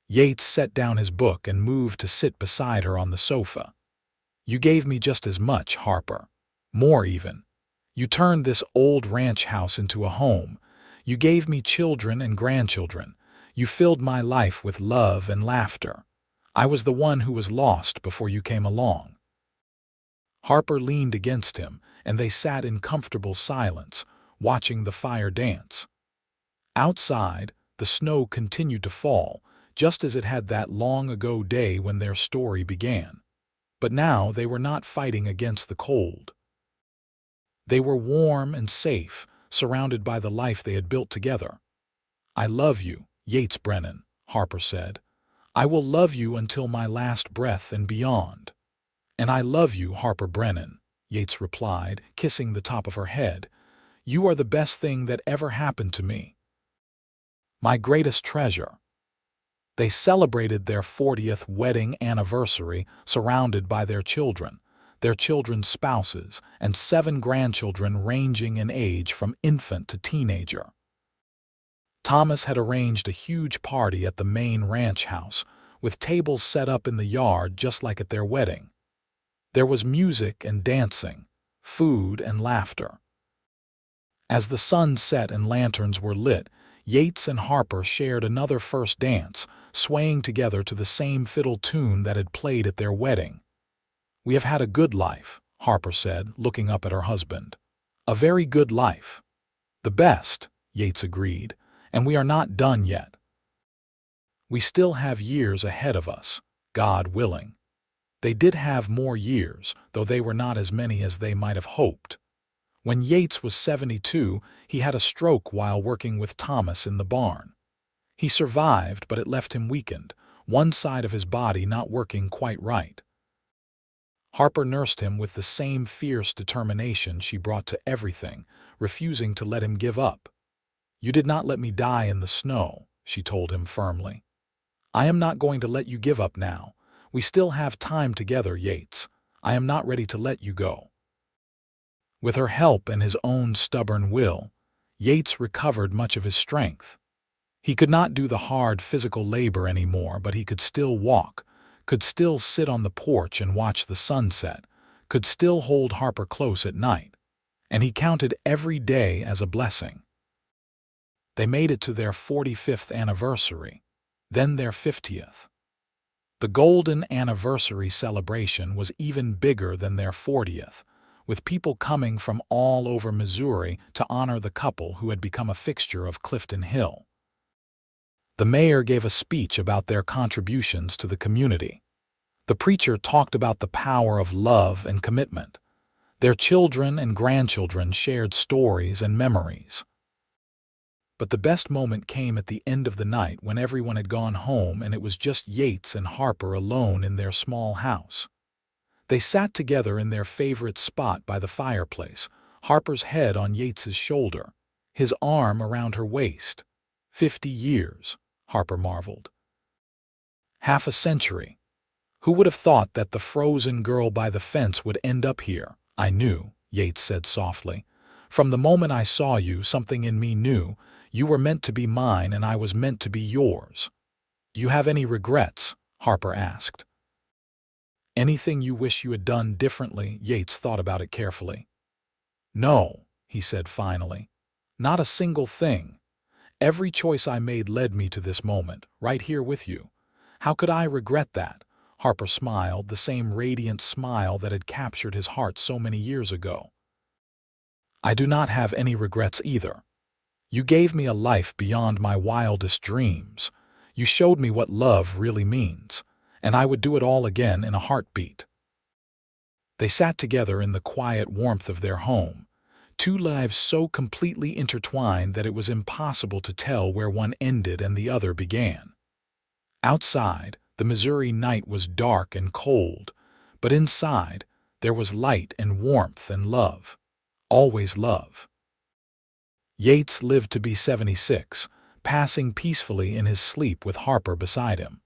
Yates set down his book and moved to sit beside her on the sofa. "You gave me just as much, Harper. More even. You turned this old ranch house into a home. You gave me children and grandchildren. You filled my life with love and laughter. I was the one who was lost before you came along." Harper leaned against him, and they sat in comfortable silence, watching the fire dance. Outside, the snow continued to fall, just as it had that long-ago day when their story began. But now they were not fighting against the cold. They were warm and safe, surrounded by the life they had built together. "I love you, Yates Brennan," Harper said. "I will love you until my last breath and beyond." "And I love you, Harper Brennan," Yates replied, kissing the top of her head. "You are the best thing that ever happened to me. My greatest treasure." They celebrated their 40th wedding anniversary surrounded by their children's spouses, and 7 grandchildren ranging in age from infant to teenager. Thomas had arranged a huge party at the main ranch house, with tables set up in the yard just like at their wedding. There was music and dancing, food and laughter. As the sun set and lanterns were lit, Yates and Harper shared another first dance, swaying together to the same fiddle tune that had played at their wedding. "We have had a good life," Harper said, looking up at her husband. "A very good life." "The best," Yates agreed, "and we are not done yet. We still have years ahead of us, God willing." They did have more years, though they were not as many as they might have hoped. When Yates was 72, he had a stroke while working with Thomas in the barn. He survived, but it left him weakened, one side of his body not working quite right. Harper nursed him with the same fierce determination she brought to everything, refusing to let him give up. "You did not let me die in the snow," she told him firmly. "I am not going to let you give up now. We still have time together, Yates. I am not ready to let you go." With her help and his own stubborn will, Yates recovered much of his strength. He could not do the hard physical labor anymore, but he could still walk, could still sit on the porch and watch the sunset, could still hold Harper close at night, and he counted every day as a blessing. They made it to their 45th anniversary, then their 50th. The golden anniversary celebration was even bigger than their 40th, with people coming from all over Missouri to honor the couple who had become a fixture of Clifton Hill. The mayor gave a speech about their contributions to the community. The preacher talked about the power of love and commitment. Their children and grandchildren shared stories and memories. But the best moment came at the end of the night when everyone had gone home and it was just Yates and Harper alone in their small house. They sat together in their favorite spot by the fireplace, Harper's head on Yates's shoulder, his arm around her waist. 50 years, Harper marveled. Half a century. Who would have thought that the frozen girl by the fence would end up here? I knew, Yates said softly. From the moment I saw you, something in me knew. You were meant to be mine and I was meant to be yours. You have any regrets? Harper asked. Anything you wish you had done differently? Yates thought about it carefully. No, he said finally. Not a single thing. Every choice I made led me to this moment, right here with you. How could I regret that? Harper smiled, the same radiant smile that had captured his heart so many years ago. I do not have any regrets either. You gave me a life beyond my wildest dreams. You showed me what love really means, and I would do it all again in a heartbeat. They sat together in the quiet warmth of their home, two lives so completely intertwined that it was impossible to tell where one ended and the other began. Outside, the Missouri night was dark and cold, but inside, there was light and warmth and love. Always love. Yates lived to be 76, passing peacefully in his sleep with Harper beside him.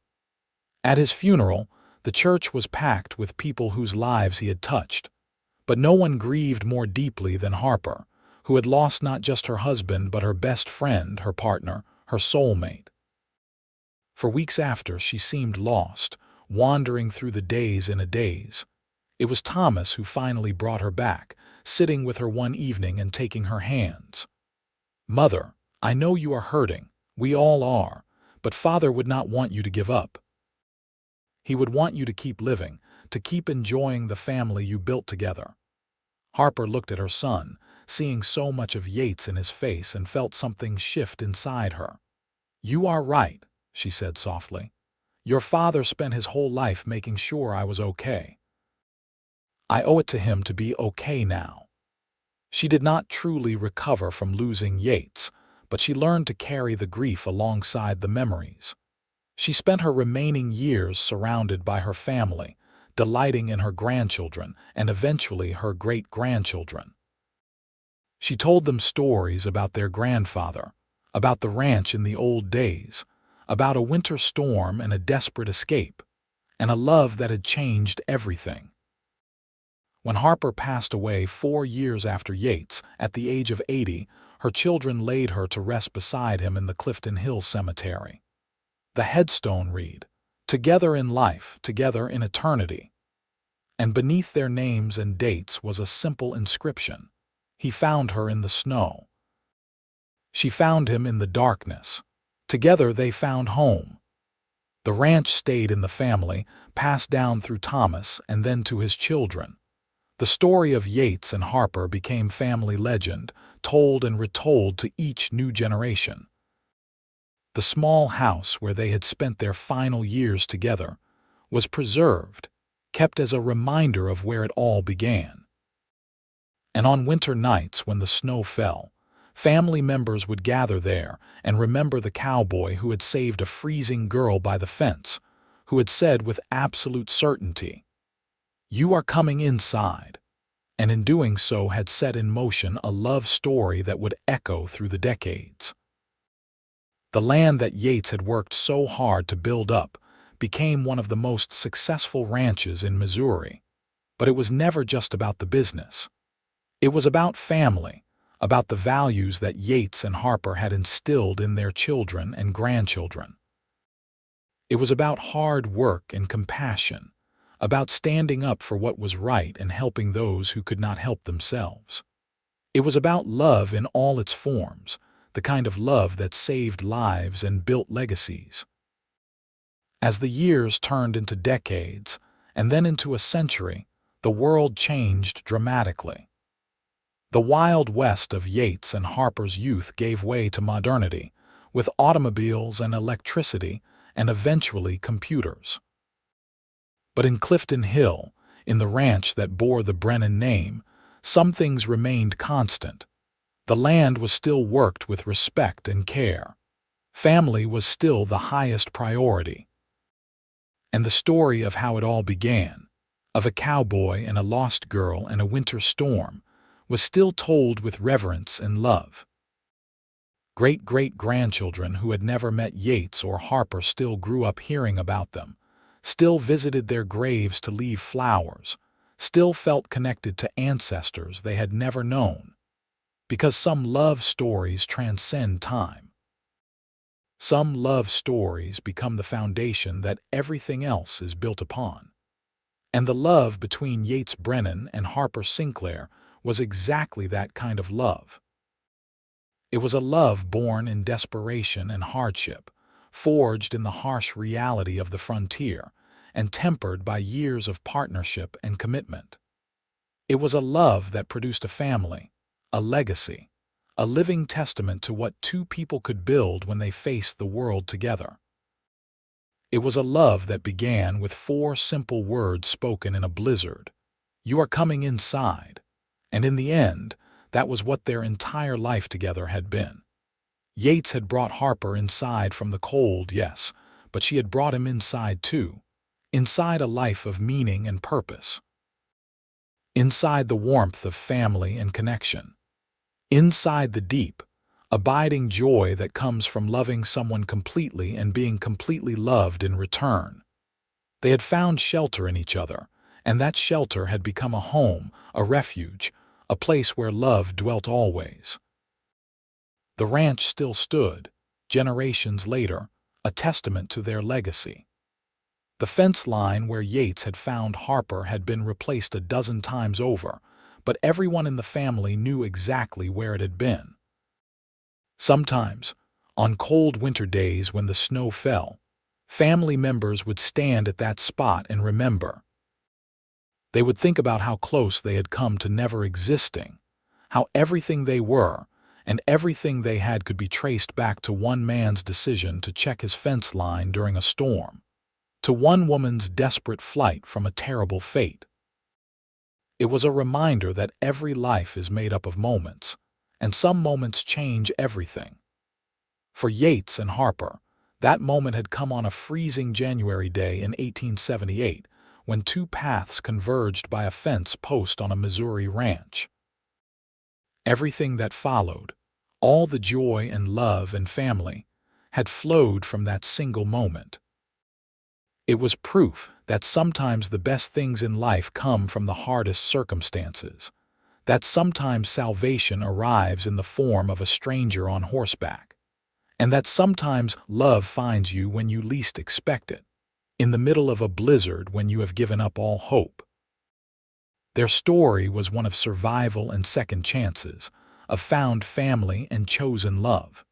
At his funeral, the church was packed with people whose lives he had touched, but no one grieved more deeply than Harper, who had lost not just her husband but her best friend, her partner, her soulmate. For weeks after, she seemed lost, wandering through the days in a daze. It was Thomas who finally brought her back, sitting with her one evening and taking her hands. Mother, I know you are hurting. We all are. But Father would not want you to give up. He would want you to keep living, to keep enjoying the family you built together. Harper looked at her son, seeing so much of Yates in his face, and felt something shift inside her. You are right, she said softly. Your father spent his whole life making sure I was okay. I owe it to him to be okay now. She did not truly recover from losing Yates, but she learned to carry the grief alongside the memories. She spent her remaining years surrounded by her family, delighting in her grandchildren and eventually her great-grandchildren. She told them stories about their grandfather, about the ranch in the old days, about a winter storm and a desperate escape, and a love that had changed everything. When Harper passed away 4 years after Yates, at the age of 80, her children laid her to rest beside him in the Clifton Hill Cemetery. The headstone read, "Together in life, together in eternity." And beneath their names and dates was a simple inscription. He found her in the snow. She found him in the darkness. Together they found home. The ranch stayed in the family, passed down through Thomas and then to his children. The story of Yates and Harper became family legend, told and retold to each new generation. The small house where they had spent their final years together was preserved, kept as a reminder of where it all began. And on winter nights when the snow fell, family members would gather there and remember the cowboy who had saved a freezing girl by the fence, who had said with absolute certainty, "You are coming inside," and in doing so had set in motion a love story that would echo through the decades. The land that Yates had worked so hard to build up became one of the most successful ranches in Missouri. But it was never just about the business. It was about family, about the values that Yates and Harper had instilled in their children and grandchildren. It was about hard work and compassion, about standing up for what was right and helping those who could not help themselves. It was about love in all its forms, the kind of love that saved lives and built legacies. As the years turned into decades, and then into a century, the world changed dramatically. The Wild West of Yates and Harper's youth gave way to modernity, with automobiles and electricity and eventually computers. But in Clifton Hill, in the ranch that bore the Brennan name, some things remained constant. The land was still worked with respect and care. Family was still the highest priority. And the story of how it all began, of a cowboy and a lost girl and a winter storm, was still told with reverence and love. Great-great-grandchildren who had never met Yates or Harper still grew up hearing about them, still visited their graves to leave flowers, still felt connected to ancestors they had never known. Because some love stories transcend time. Some love stories become the foundation that everything else is built upon. And the love between Yates Brennan and Harper Sinclair was exactly that kind of love. It was a love born in desperation and hardship, forged in the harsh reality of the frontier, and tempered by years of partnership and commitment. It was a love that produced a family, a legacy, a living testament to what two people could build when they faced the world together. It was a love that began with 4 simple words spoken in a blizzard. "You are coming inside." And in the end, that was what their entire life together had been. Yates had brought Harper inside from the cold, yes, but she had brought him inside too. Inside a life of meaning and purpose. Inside the warmth of family and connection. Inside the deep, abiding joy that comes from loving someone completely and being completely loved in return. They had found shelter in each other, and that shelter had become a home, a refuge, a place where love dwelt always. The ranch still stood, generations later, a testament to their legacy. The fence line where Yates had found Harper had been replaced a dozen times over, but everyone in the family knew exactly where it had been. Sometimes, on cold winter days when the snow fell, family members would stand at that spot and remember. They would think about how close they had come to never existing, how everything they were and everything they had could be traced back to one man's decision to check his fence line during a storm, to one woman's desperate flight from a terrible fate. It was a reminder that every life is made up of moments, and some moments change everything. For Yates and Harper, that moment had come on a freezing January day in 1878, when 2 paths converged by a fence post on a Missouri ranch. Everything that followed, all the joy and love and family, had flowed from that single moment. It was proof that sometimes the best things in life come from the hardest circumstances, that sometimes salvation arrives in the form of a stranger on horseback, and that sometimes love finds you when you least expect it, in the middle of a blizzard when you have given up all hope. Their story was one of survival and second chances, of found family and chosen love.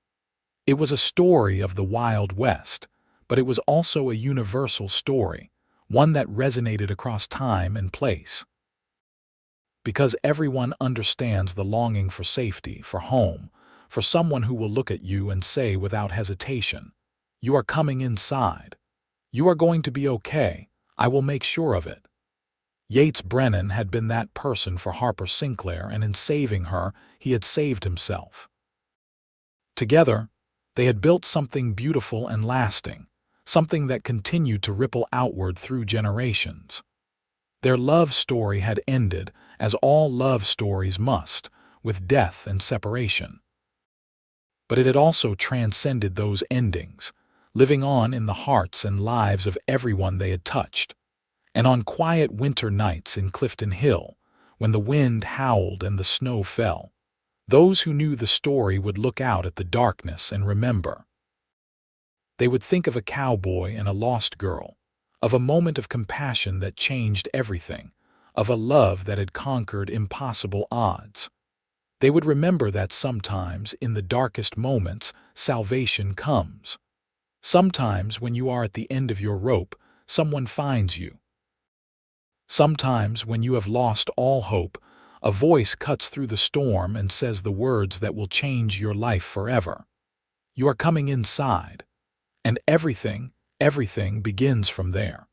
It was a story of the Wild West, but it was also a universal story, one that resonated across time and place. Because everyone understands the longing for safety, for home, for someone who will look at you and say without hesitation, "You are coming inside. You are going to be okay. I will make sure of it." Yates Brennan had been that person for Harper Sinclair, and in saving her, he had saved himself. Together, they had built something beautiful and lasting, something that continued to ripple outward through generations. Their love story had ended, as all love stories must, with death and separation. But it had also transcended those endings, living on in the hearts and lives of everyone they had touched. And on quiet winter nights in Clifton Hill, when the wind howled and the snow fell, those who knew the story would look out at the darkness and remember. They would think of a cowboy and a lost girl, of a moment of compassion that changed everything, of a love that had conquered impossible odds. They would remember that sometimes, in the darkest moments, salvation comes. Sometimes, when you are at the end of your rope, someone finds you. Sometimes, when you have lost all hope, a voice cuts through the storm and says the words that will change your life forever. You are coming inside. And everything begins from there.